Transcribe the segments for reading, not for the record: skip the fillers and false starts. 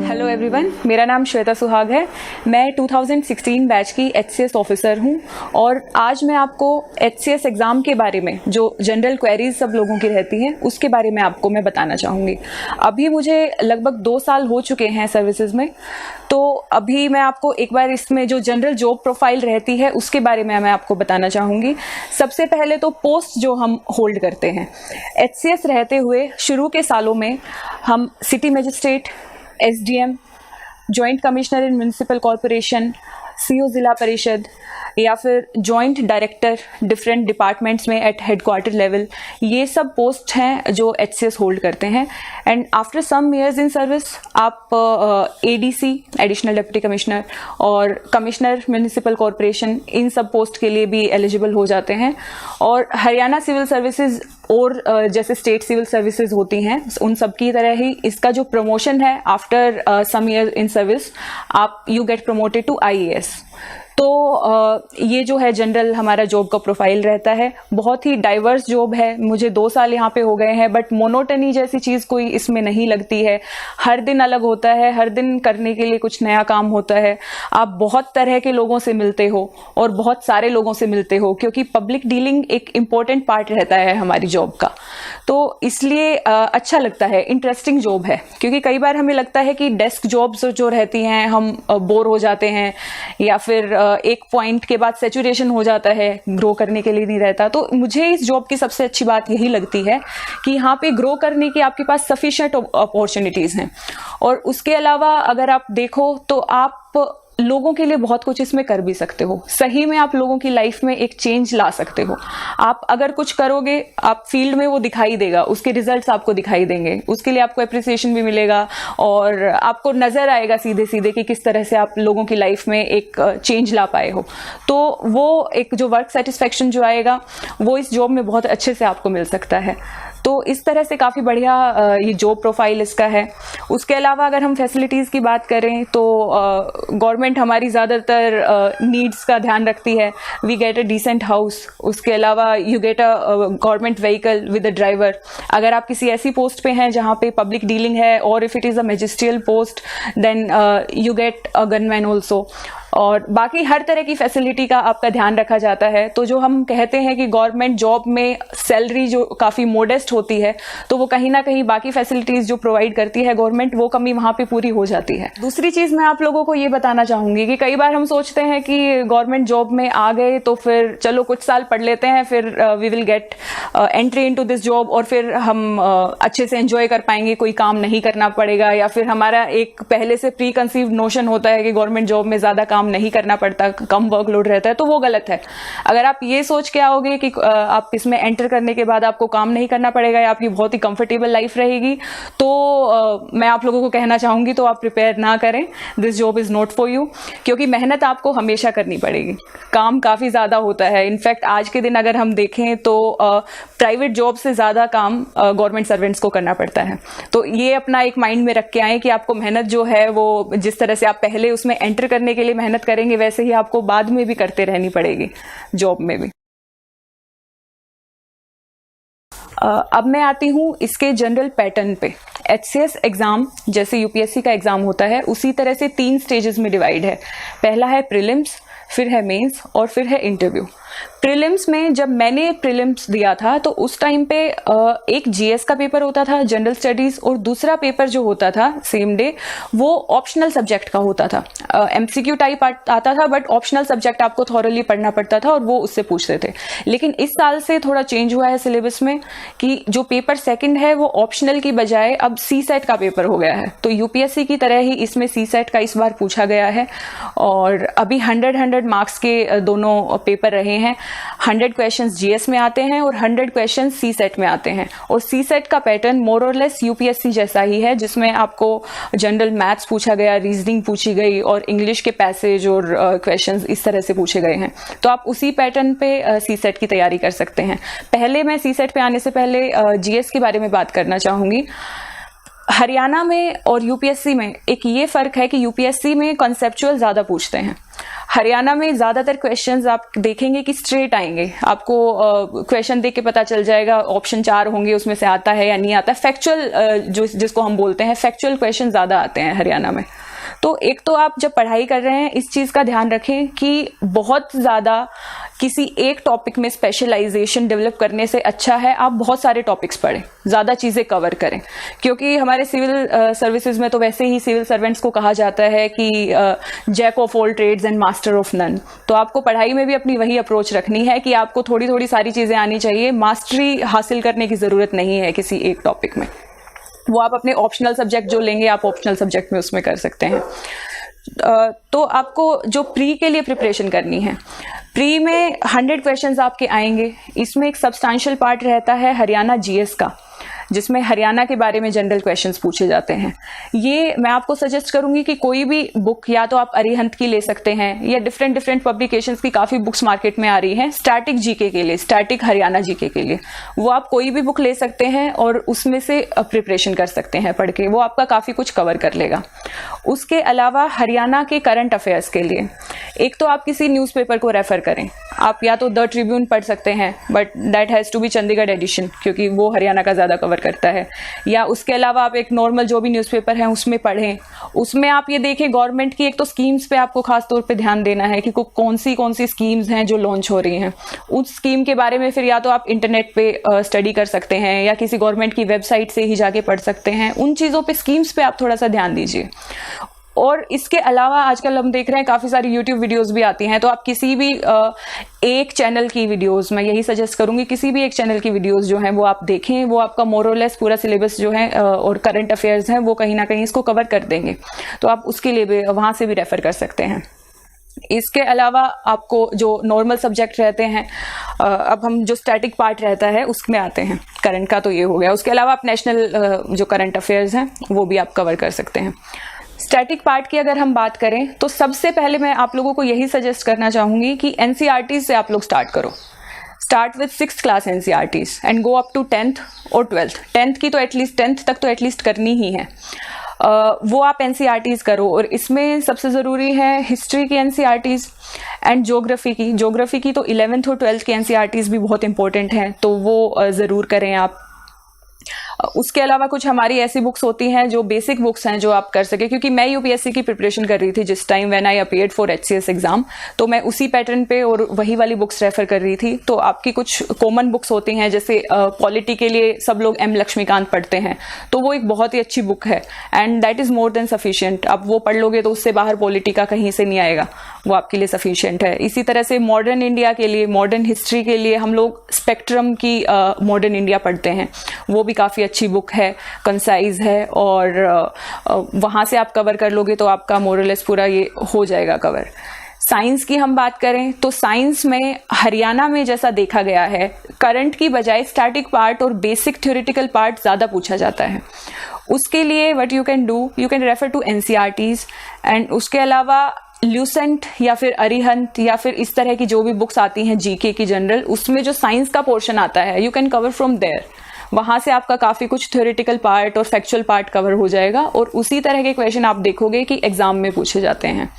Hello everyone, मेरा नाम श्वेता सुहाग है। मैं 2016 बैच की HCS ऑफिसर हूं और आज मैं आपको HCS एग्ज़ाम के बारे में जो जनरल क्वेरीज सब लोगों की रहती हैं उसके बारे में आपको मैं बताना चाहूँगी। अभी मुझे लगभग 2 साल हो चुके हैं सर्विसेज में, तो अभी मैं आपको एक बार इसमें जो जनरल जॉब प्रोफाइल रहती है उसके बारे में मैं आपको बताना चाहूँगी। सबसे पहले तो पोस्ट जो हम होल्ड करते हैं, HCS रहते हुए शुरू के सालों में हम city magistrate, SDM, joint commissioner in municipal corporation, CO Zila Parishad या फिर जॉइंट डायरेक्टर डिफरेंट डिपार्टमेंट्स में एट हेडक्वार्टर लेवल, ये सब पोस्ट हैं जो HCS होल्ड करते हैं। And after some years in service आप ADC, एडिशनल डिप्टी कमिश्नर, और कमिश्नर म्यूनिसिपल कॉरपोरेशन, इन सब पोस्ट के लिए भी एलिजिबल हो जाते हैं। और हरियाणा सिविल सर्विसेज और जैसे स्टेट सिविल सर्विसेज होती हैं उन सब की तरह ही इसका जो प्रमोशन है after some year in service, आप you get promoted to IAS। तो ये जो है जनरल हमारा जॉब का प्रोफाइल रहता है। बहुत ही डाइवर्स जॉब है। मुझे 2 साल यहाँ पे हो गए हैं, बट मोनोटनी जैसी चीज़ कोई इसमें नहीं लगती है। हर दिन अलग होता है, हर दिन करने के लिए कुछ नया काम होता है। आप बहुत तरह के लोगों से मिलते हो और बहुत सारे लोगों से मिलते हो, क्योंकि पब्लिक डीलिंग एक इम्पोर्टेंट पार्ट रहता है हमारी जॉब का। तो इसलिए अच्छा लगता है, इंटरेस्टिंग जॉब है। क्योंकि कई बार हमें लगता है कि डेस्क जॉब्स जो रहती हैं हम बोर हो जाते हैं, या फिर एक पॉइंट के बाद सैचुरेशन हो जाता है, ग्रो करने के लिए नहीं रहता। तो मुझे इस जॉब की सबसे अच्छी बात यही लगती है कि यहाँ पे ग्रो करने की आपके पास सफिशिएंट अपॉर्चुनिटीज हैं। और उसके अलावा अगर आप देखो तो आप लोगों के लिए बहुत कुछ इसमें कर भी सकते हो। सही में आप लोगों की लाइफ में एक चेंज ला सकते हो। आप अगर कुछ करोगे, आप फील्ड में वो दिखाई देगा, उसके रिजल्ट्स आपको दिखाई देंगे, उसके लिए आपको अप्रिसिएशन भी मिलेगा और आपको नजर आएगा सीधे सीधे कि किस तरह से आप लोगों की लाइफ में एक चेंज ला पाए हो। तो वो एक जो वर्क सेटिस्फेक्शन जो आएगा वो इस जॉब में बहुत अच्छे से आपको मिल सकता है। तो इस तरह से काफ़ी बढ़िया ये जॉब प्रोफाइल इसका है। उसके अलावा अगर हम फैसिलिटीज़ की बात करें तो गवर्नमेंट हमारी ज़्यादातर नीड्स का ध्यान रखती है। We get a decent house, उसके अलावा you get a government vehicle with a driver. अगर आप किसी ऐसी पोस्ट पे हैं जहाँ पे पब्लिक डीलिंग है, और if it is a magisterial post, then you get a gunman also. और बाकी हर तरह की फैसिलिटी का आपका ध्यान रखा जाता है। तो जो हम कहते हैं कि गवर्नमेंट जॉब में सैलरी जो काफ़ी मोडेस्ट होती है, तो वो कहीं ना कहीं बाकी फैसिलिटीज़ जो प्रोवाइड करती है गवर्नमेंट, वो कमी वहाँ पे पूरी हो जाती है। दूसरी चीज़ मैं आप लोगों को ये बताना चाहूँगी कि कई बार हम सोचते हैं कि गवर्नमेंट जॉब में आ गए तो फिर चलो कुछ साल पढ़ लेते हैं, फिर we will get entry into this job और फिर हम अच्छे से एंजॉय कर पाएंगे, कोई काम नहीं करना पड़ेगा। या फिर हमारा एक पहले से प्री कंसीव्ड नोशन होता है कि गवर्नमेंट जॉब में ज़्यादा काम नहीं करना पड़ता, कम वर्कलोड रहता है, तो वो गलत है। अगर आप ये सोच के आओगे कि आप इसमें एंटर करने के बाद आपको काम नहीं करना पड़ेगा या आपकी बहुत ही कंफर्टेबल लाइफ रहेगी, तो मैं आप लोगों को कहना चाहूंगी तो आप प्रिपेयर ना करें। This job is not for you, क्योंकि मेहनत आपको हमेशा करनी पड़ेगी। काम काफी ज्यादा होता है। इनफैक्ट आज के दिन अगर हम देखें तो प्राइवेट जॉब से ज्यादा काम गवर्नमेंट सर्वेंट्स को करना पड़ता है। तो ये अपना एक माइंड में रख के आए कि आपको मेहनत जो है वो जिस तरह से आप पहले उसमें एंटर करने के लिए मेहनत करेंगे, वैसे ही आपको बाद में भी करते रहनी पड़ेगी जॉब में भी। अब मैं आती हूँ इसके जनरल पैटर्न पे। HCS एग्जाम जैसे UPSC का एग्जाम होता है, उसी तरह से 3 स्टेजेस में डिवाइड है। पहला है प्रीलिम्स, फिर है मेंस और फिर है इंटरव्यू। प्रीलिम्स में जब मैंने प्रीलिम्स दिया था तो उस टाइम पे एक GS का पेपर होता था, जनरल स्टडीज, और दूसरा पेपर जो होता था सेम डे वो ऑप्शनल सब्जेक्ट का होता था। MCQ टाइप आता था, बट ऑप्शनल सब्जेक्ट आपको थॉरली पढ़ना पड़ता था और वो उससे पूछते थे। लेकिन इस साल से थोड़ा चेंज हुआ है सिलेबस में कि जो पेपर सेकंड है वो ऑप्शनल की बजाय अब CSET का पेपर हो गया है। तो UPSC की तरह ही इसमें CSET का इस बार पूछा गया है। और अभी 100 मार्क्स के दोनों पेपर रहे हैं। 100 क्वेश्चंस GS में आते हैं और 100 क्वेश्चंस CSET में आते हैं। और CSET का पैटर्न मोर और लेस UPSC जैसा ही है, जिसमें आपको जनरल मैथ्स पूछा गया, रीजनिंग पूछी गई और इंग्लिश के पैसेज और क्वेश्चंस इस तरह से पूछे गए हैं। तो आप उसी पैटर्न पे CSET की तैयारी कर सकते हैं। पहले मैं CSET पे आने से पहले GS के बारे में बात करना चाहूंगी। हरियाणा में और UPSC में एक ये फर्क है कि UPSC में कॉन्सेप्चुअल ज्यादा पूछते हैं। हरियाणा में ज़्यादातर क्वेश्चंस आप देखेंगे कि स्ट्रेट आएंगे, आपको क्वेश्चन देख के पता चल जाएगा, ऑप्शन 4 होंगे उसमें से आता है या नहीं आता है। फैक्चुअल जिसको हम बोलते हैं, फैक्चुअल क्वेश्चन ज़्यादा आते हैं हरियाणा में। तो एक तो आप जब पढ़ाई कर रहे हैं इस चीज़ का ध्यान रखें कि बहुत ज़्यादा किसी एक टॉपिक में स्पेशलाइजेशन डेवलप करने से अच्छा है आप बहुत सारे टॉपिक्स पढ़ें, ज़्यादा चीज़ें कवर करें। क्योंकि हमारे सिविल सर्विसेज में तो वैसे ही सिविल सर्वेंट्स को कहा जाता है कि jack of all trades and master of none. तो आपको पढ़ाई में भी अपनी वही अप्रोच रखनी है कि आपको थोड़ी थोड़ी सारी चीज़ें आनी चाहिए, मास्टरी हासिल करने की ज़रूरत नहीं है किसी एक टॉपिक में। वो आप अपने ऑप्शनल सब्जेक्ट जो लेंगे आप ऑप्शनल सब्जेक्ट में उसमें कर सकते हैं। तो आपको जो प्री के लिए प्रिपरेशन करनी है, प्री में 100 क्वेश्चंस आपके आएंगे। इसमें एक सब्सटेंशियल पार्ट रहता है हरियाणा जीएस का, जिसमें हरियाणा के बारे में जनरल क्वेश्चंस पूछे जाते हैं। ये मैं आपको सजेस्ट करूंगी कि कोई भी बुक, या तो आप अरिहंत की ले सकते हैं या डिफरेंट पब्लिकेशंस की काफ़ी बुक्स मार्केट में आ रही हैं स्टैटिक जीके के लिए, स्टैटिक हरियाणा जीके के लिए। वो आप कोई भी बुक ले सकते हैं और उसमें से प्रिपरेशन कर सकते हैं पढ़ के, वो आपका काफ़ी कुछ कवर कर लेगा। उसके अलावा हरियाणा के करंट अफेयर्स के लिए एक तो आप किसी न्यूज़पेपर को रेफर करें। आप या तो द ट्रिब्यून पढ़ सकते हैं, but that has to be Chandigarh edition, क्योंकि वो हरियाणा का ज़्यादा कवर करता है। या उसके अलावा आप एक नॉर्मल जो भी न्यूज़पेपर है उसमें पढ़ें। उसमें आप ये देखें गवर्नमेंट की एक तो स्कीम्स पे आपको खास तौर पे ध्यान देना है कि कौन सी स्कीम्स हैं जो लॉन्च हो रही हैं। उस स्कीम के बारे में फिर या तो आप इंटरनेट पे स्टडी कर सकते हैं या किसी गवर्नमेंट की वेबसाइट से ही जाके पढ़ सकते हैं। उन चीज़ों पे, स्कीम्स पे आप थोड़ा सा ध्यान दीजिए। और इसके अलावा आजकल हम देख रहे हैं काफ़ी सारी यूट्यूब वीडियोस भी आती हैं, तो आप किसी भी एक चैनल की वीडियोस, मैं यही सजेस्ट करूंगी किसी भी एक चैनल की वीडियोस जो हैं वो आप देखें। वो आपका मोर और लेस पूरा सिलेबस जो है और करंट अफेयर्स हैं वो कहीं ना कहीं इसको कवर कर देंगे, तो आप उसके लिए भी वहाँ से भी रेफर कर सकते हैं। इसके अलावा आपको जो नॉर्मल सब्जेक्ट रहते हैं, अब हम जो स्टैटिक पार्ट रहता है उसमें आते हैं। करंट का तो ये हो गया। उसके अलावा आप नेशनल जो करंट अफेयर्स हैं वो भी आप कवर कर सकते हैं। स्टैटिक पार्ट की अगर हम बात करें तो सबसे पहले मैं आप लोगों को यही सजेस्ट करना चाहूँगी कि एनसीईआरटी से आप लोग स्टार्ट करो। Start with 6th class NCERTs and go up to 10th और 12th। 10th की तो एटलीस्ट 10th तक तो एटलीस्ट करनी ही है। वो आप एनसीईआरटीज करो, और इसमें सबसे ज़रूरी है हिस्ट्री की एनसीईआरटीज एंड ज्योग्राफी की तो 11th और 12th की एनसीईआरटीज भी बहुत इंपॉर्टेंट हैं, तो वो ज़रूर करें आप। उसके अलावा कुछ हमारी ऐसी बुक्स होती हैं जो बेसिक बुक्स हैं जो आप कर सके, क्योंकि मैं यूपीएससी की प्रिपरेशन कर रही थी जिस time when I appeared for HCS exam, तो मैं उसी पैटर्न पे और वही वाली बुक्स रेफर कर रही थी। तो आपकी कुछ कॉमन बुक्स होती हैं, जैसे पॉलिटी के लिए सब लोग एम लक्ष्मीकांत पढ़ते हैं, तो वो एक बहुत ही अच्छी बुक है and that is more than sufficient. आप वो पढ़ लोगे तो उससे बाहर पॉलिटी का कहीं से नहीं आएगा, वो आपके लिए सफिशिएंट है। इसी तरह से मॉडर्न इंडिया के लिए, मॉडर्न हिस्ट्री के लिए हम लोग स्पेक्ट्रम की मॉडर्न इंडिया पढ़ते हैं, वो भी काफ़ी अच्छी बुक है, कंसाइज है, और वहाँ से आप कवर कर लोगे तो आपका मोरलेस पूरा ये हो जाएगा कवर। साइंस की हम बात करें तो साइंस में हरियाणा में जैसा देखा गया है, करंट की बजाय स्टैटिक पार्ट और बेसिक थ्योरेटिकल पार्ट ज़्यादा पूछा जाता है। उसके लिए what you can do, you can refer to NCERTs and उसके अलावा ल्यूसेंट या फिर अरिहंत या फिर इस तरह की जो भी बुक्स आती हैं जीके की जनरल, उसमें जो साइंस का पोर्शन आता है you can cover from there. वहाँ से आपका काफ़ी कुछ थ्योरेटिकल पार्ट और फैक्चुअल पार्ट कवर हो जाएगा, और उसी तरह के क्वेश्चन आप देखोगे कि एग्जाम में पूछे जाते हैं।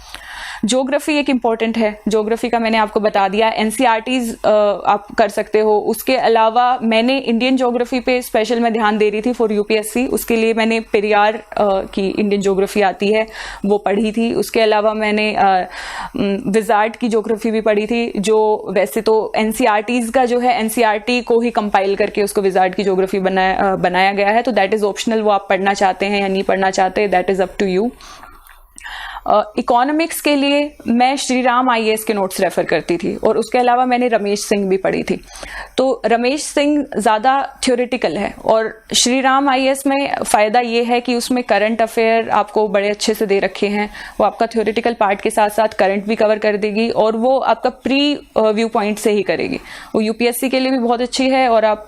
ज्योग्राफी एक इम्पॉर्टेंट है, ज्योग्राफी का मैंने आपको बता दिया। एनसीईआरटीज आप कर सकते हो। उसके अलावा मैंने इंडियन ज्योग्राफी पे स्पेशल मैं ध्यान दे रही थी फॉर यूपीएससी, उसके लिए मैंने पेरियार की इंडियन ज्योग्राफी आती है वो पढ़ी थी। उसके अलावा मैंने विजार्ड की ज्योग्राफी भी पढ़ी थी, जो वैसे तो एनसीईआरटीज का जो है एनसीईआरटी को ही कंपाइल करके उसको विजार्ड की ज्योग्राफी बनाया गया है, तो दैट इज़ ऑप्शनल, वो आप पढ़ना चाहते हैं या नहीं पढ़ना चाहते, that is up to you. Economics के लिए मैं श्री राम आईएएस के नोट्स रेफर करती थी, और उसके अलावा मैंने रमेश सिंह भी पढ़ी थी। तो रमेश सिंह ज़्यादा थ्योरेटिकल है, और श्री राम आईएएस में फ़ायदा ये है कि उसमें करंट अफेयर आपको बड़े अच्छे से दे रखे हैं। वो आपका थ्योरेटिकल पार्ट के साथ साथ करंट भी कवर कर देगी, और वो आपका प्री व्यू पॉइंट से ही करेगी। वो यूपीएससी के लिए भी बहुत अच्छी है, और आप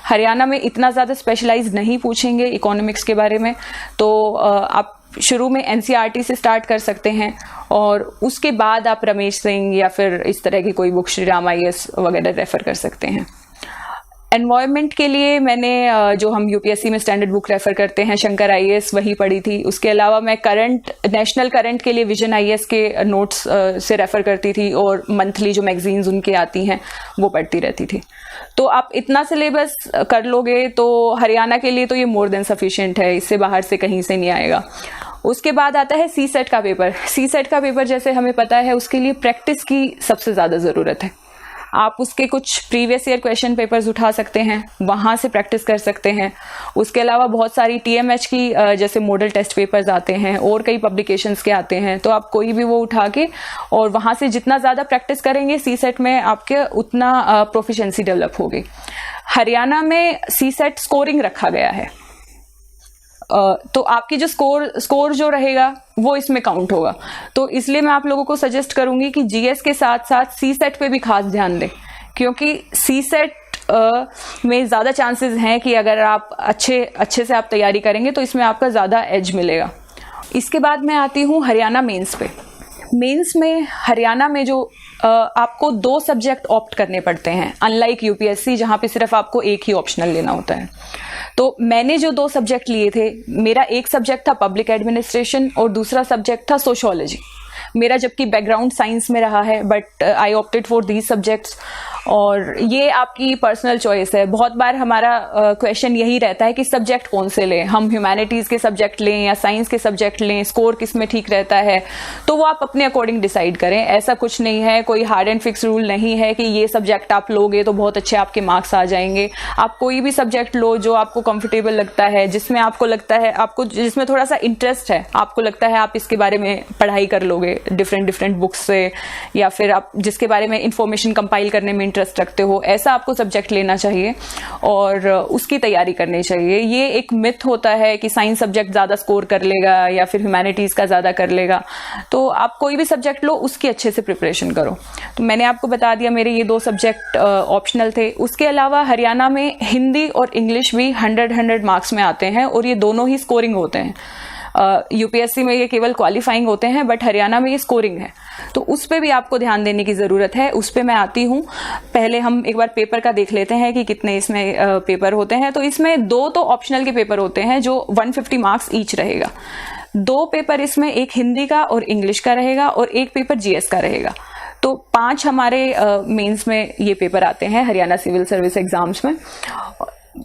हरियाणा में इतना ज़्यादा स्पेशलाइज नहीं पूछेंगे इकोनॉमिक्स के बारे में, तो आप शुरू में एनसीईआरटी से स्टार्ट कर सकते हैं, और उसके बाद आप रमेश सिंह या फिर इस तरह की कोई बुक श्री राम आईएएस वगैरह रेफर कर सकते हैं। एनवायरनमेंट के लिए मैंने जो हम यूपीएससी में स्टैंडर्ड बुक रेफर करते हैं शंकर आईएएस वही पढ़ी थी। उसके अलावा मैं नेशनल करंट के लिए विजन आईएएस के नोट्स से रेफर करती थी और मंथली जो मैगजीन्स उनके आती हैं वो पढ़ती रहती थी। तो आप इतना सिलेबस कर लोगे तो हरियाणा के लिए तो ये मोर देन सफिशिएंट है, इससे बाहर से कहीं से नहीं आएगा। उसके बाद आता है सी सेट का पेपर। सी सेट का पेपर जैसे हमें पता है उसके लिए प्रैक्टिस की सबसे ज़्यादा ज़रूरत है। आप उसके कुछ प्रीवियस ईयर क्वेश्चन पेपर्स उठा सकते हैं, वहाँ से प्रैक्टिस कर सकते हैं। उसके अलावा बहुत सारी टीएमएच की जैसे मॉडल टेस्ट पेपर्स आते हैं और कई पब्लिकेशंस के आते हैं, तो आप कोई भी वो उठा के और वहाँ से जितना ज़्यादा प्रैक्टिस करेंगे सी सेट में आपके उतना प्रोफिशिएंसी डेवलप होगी। हरियाणा में सी सेट स्कोरिंग रखा गया है, तो आपकी जो स्कोर जो रहेगा वो इसमें काउंट होगा। तो इसलिए मैं आप लोगों को सजेस्ट करूंगी कि जीएस के साथ साथ सी सेट पे भी खास ध्यान दें, क्योंकि सी सेट में ज़्यादा चांसेस हैं कि अगर आप अच्छे से आप तैयारी करेंगे तो इसमें आपका ज़्यादा एज मिलेगा। इसके बाद मैं आती हूँ हरियाणा मेंस पे। मेंस में हरियाणा में जो आपको 2 सब्जेक्ट ऑप्ट करने पड़ते हैं, अनलाइक यूपीएससी जहाँ पे सिर्फ आपको एक ही ऑप्शनल लेना होता है। तो मैंने जो 2 सब्जेक्ट लिए थे, मेरा एक सब्जेक्ट था पब्लिक एडमिनिस्ट्रेशन और दूसरा सब्जेक्ट था सोशियोलॉजी। मेरा जबकि बैकग्राउंड साइंस में रहा है, but I opted for these subjects. और ये आपकी पर्सनल चॉइस है। बहुत बार हमारा क्वेश्चन यही रहता है कि सब्जेक्ट कौन से लें, हम ह्यूमैनिटीज़ के सब्जेक्ट लें या साइंस के सब्जेक्ट लें, स्कोर किस में ठीक रहता है। तो वो आप अपने अकॉर्डिंग डिसाइड करें। ऐसा कुछ नहीं है, कोई हार्ड एंड फिक्स रूल नहीं है कि ये सब्जेक्ट आप लोगे तो बहुत अच्छे आपके मार्क्स आ जाएंगे। आप कोई भी सब्जेक्ट लो जो आपको कंफर्टेबल लगता है, जिसमें आपको लगता है जिसमें थोड़ा सा इंटरेस्ट है, आपको लगता है आप इसके बारे में पढ़ाई कर लोगे डिफरेंट बुक्स से, या फिर आप जिसके बारे में इंफॉर्मेशन कंपाइल करने में इंटरेस्ट रखते हो, ऐसा आपको सब्जेक्ट लेना चाहिए और उसकी तैयारी करनी चाहिए। ये एक मिथ होता है कि साइंस सब्जेक्ट ज़्यादा स्कोर कर लेगा या फिर ह्यूमैनिटीज़ का ज़्यादा कर लेगा। तो आप कोई भी सब्जेक्ट लो, उसकी अच्छे से प्रिपरेशन करो। तो मैंने आपको बता दिया मेरे ये 2 सब्जेक्ट ऑप्शनल थे। उसके अलावा हरियाणा में हिंदी और इंग्लिश भी 100 मार्क्स में आते हैं और ये दोनों ही स्कोरिंग होते हैं। यूपीएससी में ये केवल क्वालिफाइंग होते हैं, बट हरियाणा में ये स्कोरिंग है, तो उस पे भी आपको ध्यान देने की ज़रूरत है। उस पे मैं आती हूँ। पहले हम एक बार पेपर का देख लेते हैं कि कितने इसमें पेपर होते हैं। तो इसमें 2 तो ऑप्शनल के पेपर होते हैं जो 150 मार्क्स ईच रहेगा। 2 पेपर इसमें, एक हिंदी का और इंग्लिश का रहेगा और एक पेपर जीएस का रहेगा। तो 5 हमारे मेंस में ये पेपर आते हैं हरियाणा सिविल सर्विस एग्जाम्स में।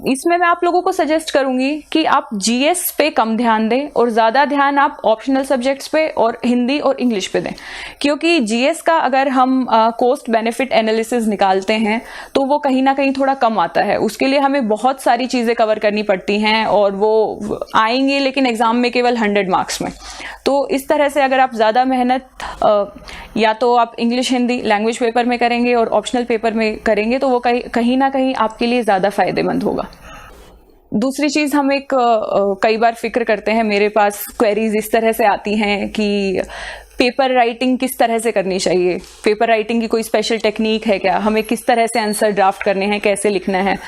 इसमें मैं आप लोगों को सजेस्ट करूंगी कि आप जीएस पे कम ध्यान दें और ज़्यादा ध्यान आप ऑप्शनल सब्जेक्ट्स पे और हिंदी और इंग्लिश पे दें, क्योंकि जीएस का अगर हम कॉस्ट बेनिफिट एनालिसिस निकालते हैं तो वो कहीं ना कहीं थोड़ा कम आता है। उसके लिए हमें बहुत सारी चीज़ें कवर करनी पड़ती हैं और वो आएंगे लेकिन एग्ज़ाम में केवल 100 मार्क्स में। तो इस तरह से अगर आप ज़्यादा मेहनत या तो आप इंग्लिश हिंदी लैंग्वेज पेपर में करेंगे और ऑप्शनल पेपर में करेंगे तो वो कहीं ना कहीं आपके लिए ज़्यादा फायदेमंद होगा। दूसरी चीज़ हम एक कई बार फिक्र करते हैं, मेरे पास क्वेरीज इस तरह से आती हैं कि पेपर राइटिंग किस तरह से करनी चाहिए, पेपर राइटिंग की कोई स्पेशल टेक्निक है क्या, हमें किस तरह से आंसर ड्राफ्ट करने हैं, कैसे लिखना है।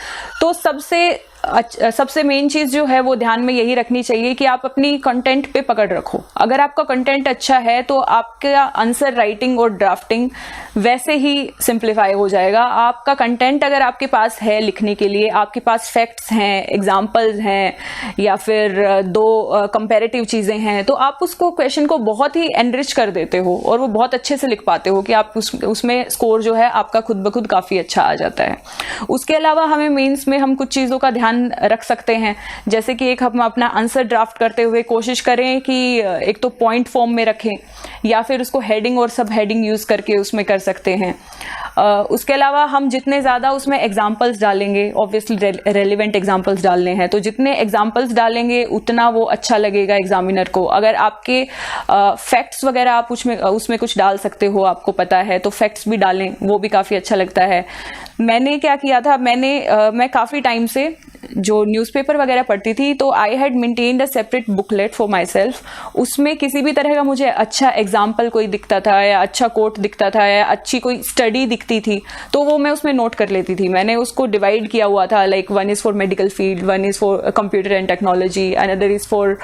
तो सबसे मेन चीज़ जो है वो ध्यान में यही रखनी चाहिए कि आप अपनी कंटेंट पे पकड़ रखो। अगर आपका कंटेंट अच्छा है तो आपका आंसर राइटिंग और ड्राफ्टिंग वैसे ही सिंप्लीफाई हो जाएगा। आपका कंटेंट अगर आपके पास है लिखने के लिए, आपके पास फैक्ट्स हैं, एग्जाम्पल्स हैं या फिर 2 कंपैरेटिव चीज़ें हैं, तो आप उसको क्वेश्चन को बहुत ही एनरिच कर देते हो और वो बहुत अच्छे से लिख पाते हो कि आप उसमें स्कोर जो है आपका खुद ब खुद काफ़ी अच्छा आ जाता है। उसके अलावा हमें मेंस में हम कुछ चीज़ों का ध्यान रख सकते हैं, जैसे कि एक हम अपना आंसर ड्राफ्ट करते हुए कोशिश करें कि एक तो पॉइंट फॉर्म में रखें या फिर उसको हेडिंग और सब हेडिंग यूज करके उसमें कर सकते हैं। उसके अलावा हम जितने ज़्यादा उसमें एग्जाम्पल्स डालेंगे, ऑब्वियसली रेलिवेंट एग्जाम्पल्स डालने हैं, तो जितने एग्जाम्पल्स डालेंगे उतना वो अच्छा लगेगा एग्जामिनर को। अगर आपके फैक्ट्स वगैरह आप उसमें कुछ डाल सकते हो, आपको पता है, तो फैक्ट्स भी डालें, वो भी काफ़ी अच्छा लगता है। मैंने क्या किया था, मैं काफ़ी टाइम से जो न्यूज़पेपर वगैरह पढ़ती थी तो I had maintained a separate booklet for my self. उसमें किसी भी तरह का मुझे अच्छा एग्जाम्पल कोई दिखता था या अच्छा कोट दिखता था या अच्छी कोई स्टडी दिखती थी तो वो मैं उसमें नोट कर लेती थी। मैंने उसको डिवाइड किया हुआ था, like one is for medical field, one is for computer and technology, another is for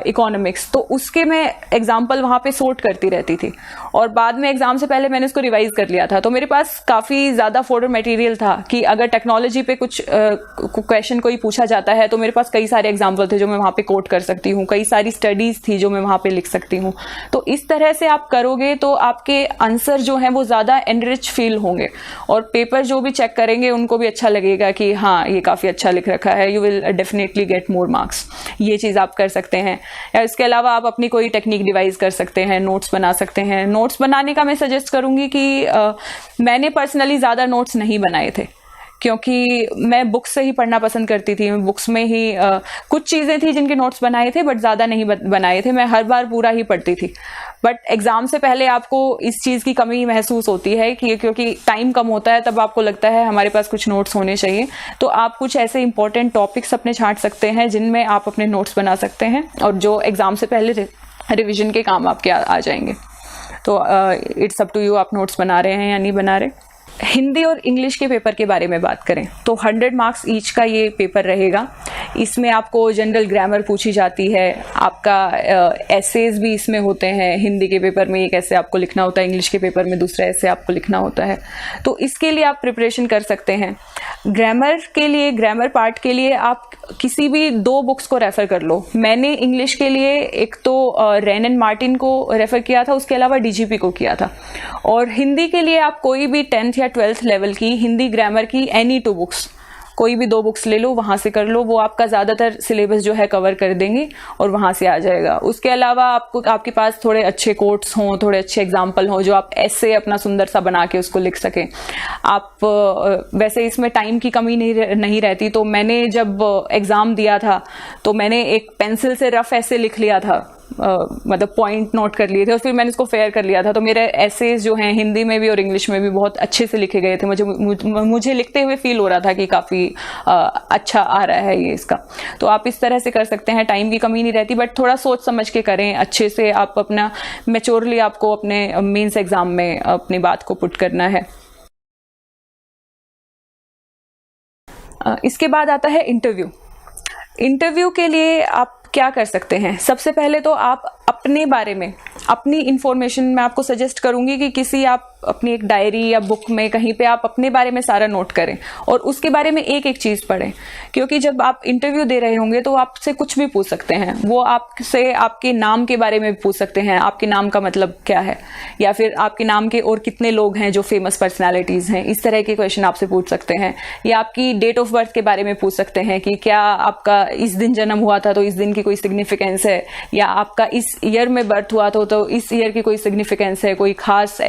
economics. तो उसके मैं एग्जाम्पल वहाँ पे सोर्ट करती रहती थी और बाद में एग्जाम से पहले मैंने उसको रिवाइज कर लिया था। तो मेरे पास काफ़ी ज़्यादा फोल्डर मटेरियल था कि अगर टेक्नोलॉजी पे कुछ क्वेश्चन कोई पूछा जाता है तो मेरे पास कई सारे एग्जाम्पल थे जो मैं वहाँ पे कोट कर सकती हूँ, कई सारी स्टडीज़ थी जो मैं वहाँ पे लिख सकती हूँ। तो इस तरह से आप करोगे तो आपके आंसर जो हैं वो ज़्यादा एनरिच फील होंगे और पेपर जो भी चेक करेंगे उनको भी अच्छा लगेगा कि हाँ ये काफ़ी अच्छा लिख रखा है, you will definitely get more marks. ये चीज़ आप कर सकते हैं। या इसके अलावा आप अपनी कोई टेक्निक डिवाइस कर सकते हैं, नोट्स बना सकते हैं। नोट्स बनाने का मैं सजेस्ट करूँगी कि मैंने पर्सनली ज़्यादा नोट्स नहीं बनाए थे क्योंकि मैं बुक्स से ही पढ़ना पसंद करती थी। बुक्स में ही कुछ चीज़ें थी जिनके नोट्स बनाए थे बट ज़्यादा नहीं बनाए थे। मैं हर बार पूरा ही पढ़ती थी। बट एग्जाम से पहले आपको इस चीज़ की कमी महसूस होती है कि क्योंकि टाइम कम होता है, तब आपको लगता है हमारे पास कुछ नोट्स होने चाहिए। तो आप कुछ ऐसे इंपॉर्टेंट टॉपिक्स अपने छांट सकते हैं जिनमें आप अपने नोट्स बना सकते हैं और जो एग्जाम से पहले रिविजन के काम आपके आ जाएंगे। तो इट्स अप टू यू, आप नोट्स बना रहे हैं या नहीं बना रहे। हिंदी और इंग्लिश के पेपर के बारे में बात करें तो 100 मार्क्स ईच का ये पेपर रहेगा। इसमें आपको जनरल ग्रामर पूछी जाती है, आपका एसेज भी इसमें होते हैं। हिंदी के पेपर में एक ऐसे आपको लिखना होता है, इंग्लिश के पेपर में दूसरा ऐसे आपको लिखना होता है। तो इसके लिए आप प्रिपरेशन कर सकते हैं। ग्रामर के लिए, ग्रामर पार्ट के लिए आप किसी भी 2 बुक्स को रेफ़र कर लो। मैंने इंग्लिश के लिए एक तो रेन एंड मार्टिन को रेफ़र किया था, उसके अलावा डीजीपी को किया था। और हिंदी के लिए आप कोई भी 10th या 12th लेवल की हिंदी ग्रामर की एनी 2 बुक्स, कोई भी 2 बुक्स ले लो, वहाँ से कर लो। वो आपका ज़्यादातर सिलेबस जो है कवर कर देंगे और वहाँ से आ जाएगा। उसके अलावा आपके पास थोड़े अच्छे कोट्स हों, थोड़े अच्छे एग्जाम्पल हों जो आप ऐसे अपना सुंदर सा बना के उसको लिख सकें। आप वैसे इसमें टाइम की कमी नहीं रहती। तो मैंने जब एग्ज़ाम दिया था तो मैंने एक पेंसिल से रफ ऐसे लिख लिया था, मतलब पॉइंट नोट कर लिए थे और फिर मैंने इसको फेयर कर लिया था। तो मेरे एसेज जो हैं हिंदी में भी और इंग्लिश में भी बहुत अच्छे से लिखे गए थे। मुझे लिखते हुए फील हो रहा था कि काफ़ी अच्छा आ रहा है ये इसका। तो आप इस तरह से कर सकते हैं, टाइम की कमी नहीं रहती। बट थोड़ा सोच समझ के करें अच्छे से। आप अपना मैच्योरली आपको अपने मेंस एग्जाम में अपनी बात को पुट करना है। इसके बाद आता है इंटरव्यू। इंटरव्यू के लिए आप क्या कर सकते हैं? सबसे पहले तो आप अपने बारे में, अपनी इंफॉर्मेशन मैं आपको सजेस्ट करूंगी कि किसी आप अपनी एक डायरी या बुक में कहीं पे आप अपने बारे में सारा नोट करें और उसके बारे में एक एक चीज़ पढ़ें। क्योंकि जब आप इंटरव्यू दे रहे होंगे तो आपसे कुछ भी पूछ सकते हैं। वो आपसे आपके नाम के बारे में भी पूछ सकते हैं, आपके नाम का मतलब क्या है, या फिर आपके नाम के और कितने लोग हैं जो फेमस पर्सनैलिटीज़ हैं। इस तरह के क्वेश्चन आपसे पूछ सकते हैं। या आपकी डेट ऑफ बर्थ के बारे में पूछ सकते हैं कि क्या आपका इस दिन जन्म हुआ था तो इस दिन की कोई सिग्निफिकेंस है, या आपका इस ईयर में बर्थ हुआ था तो इस ईयर की कोई सिग्निफिकेंस है, कोई खास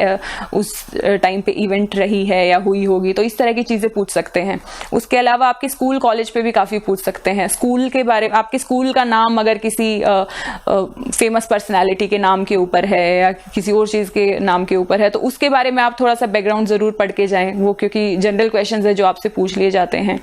उस टाइम पे इवेंट रही है या हुई होगी। तो इस तरह की चीज़ें पूछ सकते हैं। उसके अलावा आपके स्कूल कॉलेज पे भी काफ़ी पूछ सकते हैं। स्कूल के बारे में, आपके स्कूल का नाम अगर किसी फेमस पर्सनैलिटी के नाम के ऊपर है या किसी और चीज़ के नाम के ऊपर है तो उसके बारे में आप थोड़ा सा बैकग्राउंड ज़रूर पढ़ के जाएं। वो क्योंकि जनरल क्वेश्चन है जो आपसे पूछ लिए जाते हैं।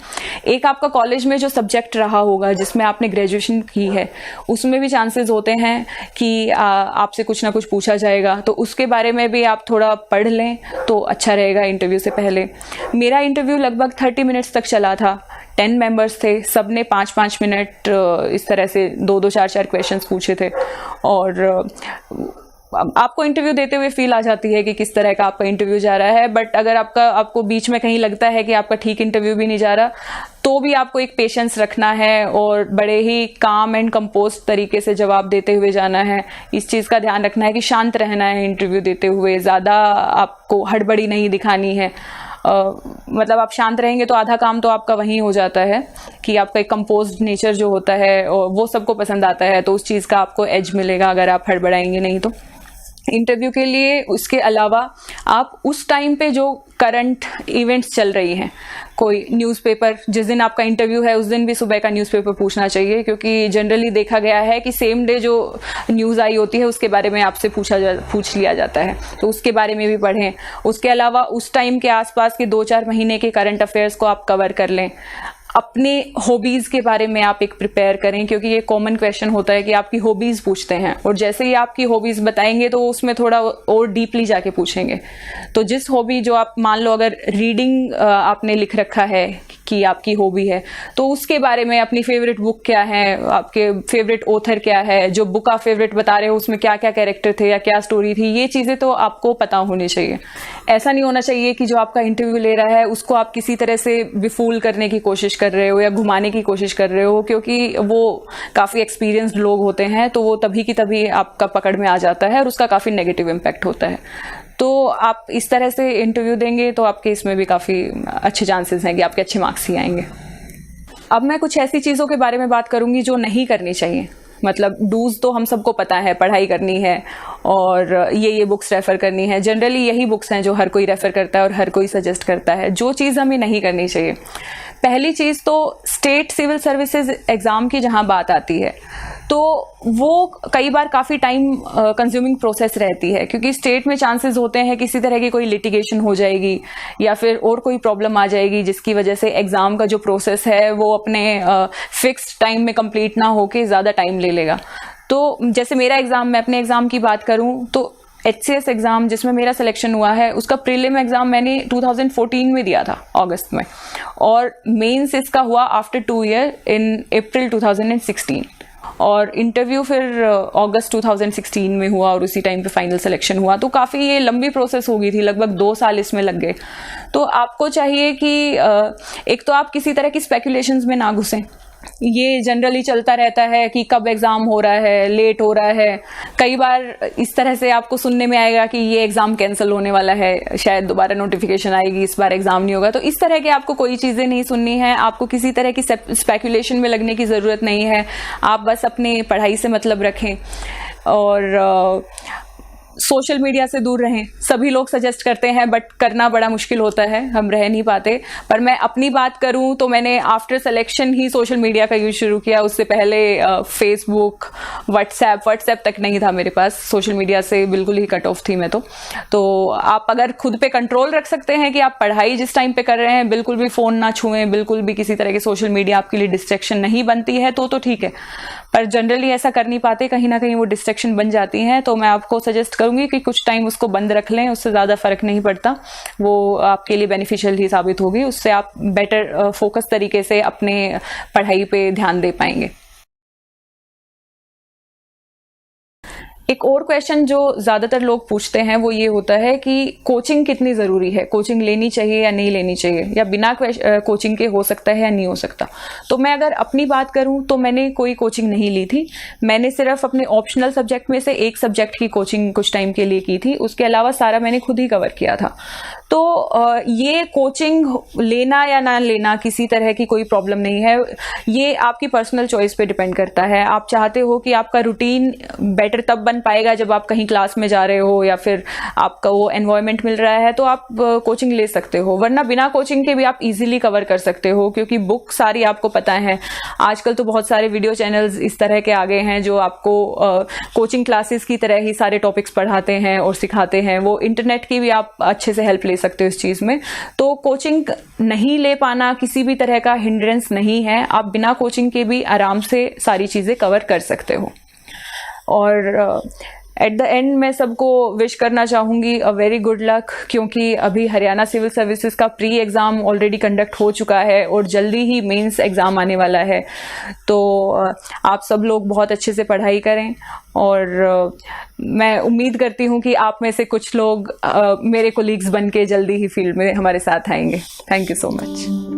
एक आपका कॉलेज में जो सब्जेक्ट रहा होगा जिसमें आपने ग्रेजुएशन की है उसमें भी चांसेस होते हैं कि आपसे कुछ ना कुछ पूछा जाएगा। तो उसके बारे में भी आप थोड़ा पढ़ लें तो अच्छा रहेगा इंटरव्यू से पहले। मेरा इंटरव्यू लगभग 30 मिनट्स तक चला था। 10 मेंबर्स थे, सब ने 5-5 मिनट इस तरह से 2-2, 4-4 क्वेश्चंस पूछे थे। और आपको इंटरव्यू देते हुए फील आ जाती है कि किस तरह का आपका इंटरव्यू जा रहा है। बट अगर आपको बीच में कहीं लगता है कि आपका ठीक इंटरव्यू भी नहीं जा रहा तो भी आपको एक पेशेंस रखना है और बड़े ही काम एंड कंपोज तरीके से जवाब देते हुए जाना है। इस चीज़ का ध्यान रखना है कि शांत रहना है इंटरव्यू देते हुए, ज़्यादा आपको हड़बड़ी नहीं दिखानी है। मतलब आप शांत रहेंगे तो आधा काम तो आपका वहीं हो जाता है कि आपका एक कंपोज्ड नेचर जो होता है और वो सबको पसंद आता है। तो उस चीज़ का आपको एज मिलेगा अगर आप हड़बड़ाएंगे नहीं तो। इंटरव्यू के लिए उसके अलावा आप उस टाइम पे जो करंट इवेंट्स चल रही हैं, कोई न्यूज़पेपर, जिस दिन आपका इंटरव्यू है उस दिन भी सुबह का न्यूज़पेपर पूछना चाहिए। क्योंकि जनरली देखा गया है कि सेम डे जो न्यूज़ आई होती है उसके बारे में आपसे पूछ लिया जाता है, तो उसके बारे में भी पढ़ें। उसके अलावा उस टाइम के आसपास के 2-4 महीने के करंट अफेयर्स को आप कवर कर लें। अपने हॉबीज़ के बारे में आप एक प्रिपेयर करें, क्योंकि ये कॉमन क्वेश्चन होता है कि आपकी हॉबीज़ पूछते हैं, और जैसे ही आपकी हॉबीज़ बताएंगे तो उसमें थोड़ा और डीपली जाके पूछेंगे। तो जिस हॉबी, जो आप मान लो अगर रीडिंग आपने लिख रखा है कि आपकी हॉबी है, तो उसके बारे में अपनी फेवरेट बुक क्या है, आपके फेवरेट ऑथर क्या है, जो बुक आप फेवरेट बता रहे हो उसमें क्या क्या कैरेक्टर थे या क्या स्टोरी थी, ये चीज़ें तो आपको पता होनी चाहिए। ऐसा नहीं होना चाहिए कि जो आपका इंटरव्यू ले रहा है उसको आप किसी तरह से विफूल करने की कोशिश कर रहे हो या घुमाने की कोशिश कर रहे हो, क्योंकि वो काफ़ी एक्सपीरियंस्ड लोग होते हैं, तो वो तभी की तभी आपका पकड़ में आ जाता है और उसका काफ़ी नेगेटिव इम्पैक्ट होता है। तो आप इस तरह से इंटरव्यू देंगे तो आपके इसमें भी काफ़ी अच्छे चांसेस हैं कि आपके अच्छे मार्क्स ही आएंगे। अब मैं कुछ ऐसी चीज़ों के बारे में बात करूंगी जो नहीं करनी चाहिए। मतलब डूज तो हम सबको पता है, पढ़ाई करनी है और ये बुक्स रेफ़र करनी है, जनरली यही बुक्स हैं जो हर कोई रेफ़र करता है और हर कोई सजेस्ट करता है। जो चीज़ हमें नहीं करनी चाहिए, पहली चीज़ तो स्टेट सिविल सर्विसेज एग्ज़ाम की जहाँ बात आती है तो वो कई बार काफ़ी टाइम कंज्यूमिंग प्रोसेस रहती है, क्योंकि स्टेट में चांसेस होते हैं किसी तरह की कोई लिटिगेशन हो जाएगी या फिर और कोई प्रॉब्लम आ जाएगी जिसकी वजह से एग्ज़ाम का जो प्रोसेस है वो अपने फिक्स्ड टाइम में कंप्लीट ना होके ज़्यादा टाइम ले लेगा। तो जैसे मेरा एग्ज़ाम, मैं अपने एग्ज़ाम की बात करूं तो HCS एग्ज़ाम जिसमें मेरा सिलेक्शन हुआ है उसका प्रीलिम एग्ज़ाम मैंने 2014 में दिया था अगस्त में, और मेंस इसका हुआ आफ्टर 2 ईयर इन अप्रैल 2016, और इंटरव्यू फिर अगस्त 2016 में हुआ और उसी टाइम पे फाइनल सिलेक्शन हुआ। तो काफ़ी ये लंबी प्रोसेस हो गई थी, लगभग 2 साल इसमें लग गए। तो आपको चाहिए कि एक तो आप किसी तरह की स्पेकुलेशंस में ना घुसें। ये जनरली चलता रहता है कि कब एग्ज़ाम हो रहा है, लेट हो रहा है। कई बार इस तरह से आपको सुनने में आएगा कि ये एग्ज़ाम कैंसिल होने वाला है, शायद दोबारा नोटिफिकेशन आएगी, इस बार एग्ज़ाम नहीं होगा। तो इस तरह के आपको कोई चीज़ें नहीं सुननी है, आपको किसी तरह की स्पेकुलेशन में लगने की ज़रूरत नहीं है। आप बस अपनी पढ़ाई से मतलब रखें और सोशल मीडिया से दूर रहें। सभी लोग सजेस्ट करते हैं बट करना बड़ा मुश्किल होता है, हम रह नहीं पाते। पर मैं अपनी बात करूं तो मैंने आफ्टर सिलेक्शन ही सोशल मीडिया का यूज़ शुरू किया। उससे पहले फेसबुक, व्हाट्सएप तक नहीं था मेरे पास। सोशल मीडिया से बिल्कुल ही कट ऑफ थी मैं तो आप अगर खुद पे कंट्रोल रख सकते हैं कि आप पढ़ाई जिस टाइम पे कर रहे हैं बिल्कुल भी फ़ोन ना छुएं, बिल्कुल भी किसी तरह की सोशल मीडिया आपके लिए डिस्ट्रैक्शन नहीं बनती है तो ठीक है। पर जनरली ऐसा कर नहीं पाते, कहीं ना कहीं वो डिस्ट्रैक्शन बन जाती हैं। तो मैं आपको सजेस्ट करूंगी कि कुछ टाइम उसको बंद रख लें, उससे ज़्यादा फर्क नहीं पड़ता, वो आपके लिए बेनिफिशियल ही साबित होगी। उससे आप बेटर फोकस तरीके से अपने पढ़ाई पे ध्यान दे पाएंगे। एक और क्वेश्चन जो ज़्यादातर लोग पूछते हैं वो ये होता है कि कोचिंग कितनी ज़रूरी है, कोचिंग लेनी चाहिए या नहीं लेनी चाहिए, या बिना कोचिंग के हो सकता है या नहीं हो सकता। तो मैं अगर अपनी बात करूं तो मैंने कोई कोचिंग नहीं ली थी। मैंने सिर्फ अपने ऑप्शनल सब्जेक्ट में से एक सब्जेक्ट की कोचिंग कुछ टाइम के लिए की थी, उसके अलावा सारा मैंने खुद ही कवर किया था। तो ये कोचिंग लेना या ना लेना किसी तरह की कोई प्रॉब्लम नहीं है, ये आपकी पर्सनल चॉइस पे डिपेंड करता है। आप चाहते हो कि आपका रूटीन बेटर तब बन पाएगा जब आप कहीं क्लास में जा रहे हो या फिर आपका वो एनवायरनमेंट मिल रहा है तो आप कोचिंग ले सकते हो, वरना बिना कोचिंग के भी आप इजीली कवर कर सकते हो, क्योंकि बुक सारी आपको पता है। आजकल तो बहुत सारे वीडियो चैनल्स इस तरह के आ गए हैं जो आपको कोचिंग क्लासेस की तरह ही सारे टॉपिक्स पढ़ाते हैं और सिखाते हैं। वो इंटरनेट की भी आप अच्छे से हेल्प ले सकते हो इस चीज में। तो कोचिंग नहीं ले पाना किसी भी तरह का हिंड्रेंस नहीं है, आप बिना कोचिंग के भी आराम से सारी चीजें कवर कर सकते हो। और एट द एंड मैं सबको विश करना चाहूँगी अ वेरी गुड लक, क्योंकि अभी हरियाणा सिविल सर्विसेज का प्री एग्ज़ाम ऑलरेडी कंडक्ट हो चुका है और जल्दी ही मेंस एग्ज़ाम आने वाला है। तो आप सब लोग बहुत अच्छे से पढ़ाई करें और मैं उम्मीद करती हूँ कि आप में से कुछ लोग मेरे कोलीग्स बन के जल्दी ही फील्ड में हमारे साथ आएंगे। Thank you so much.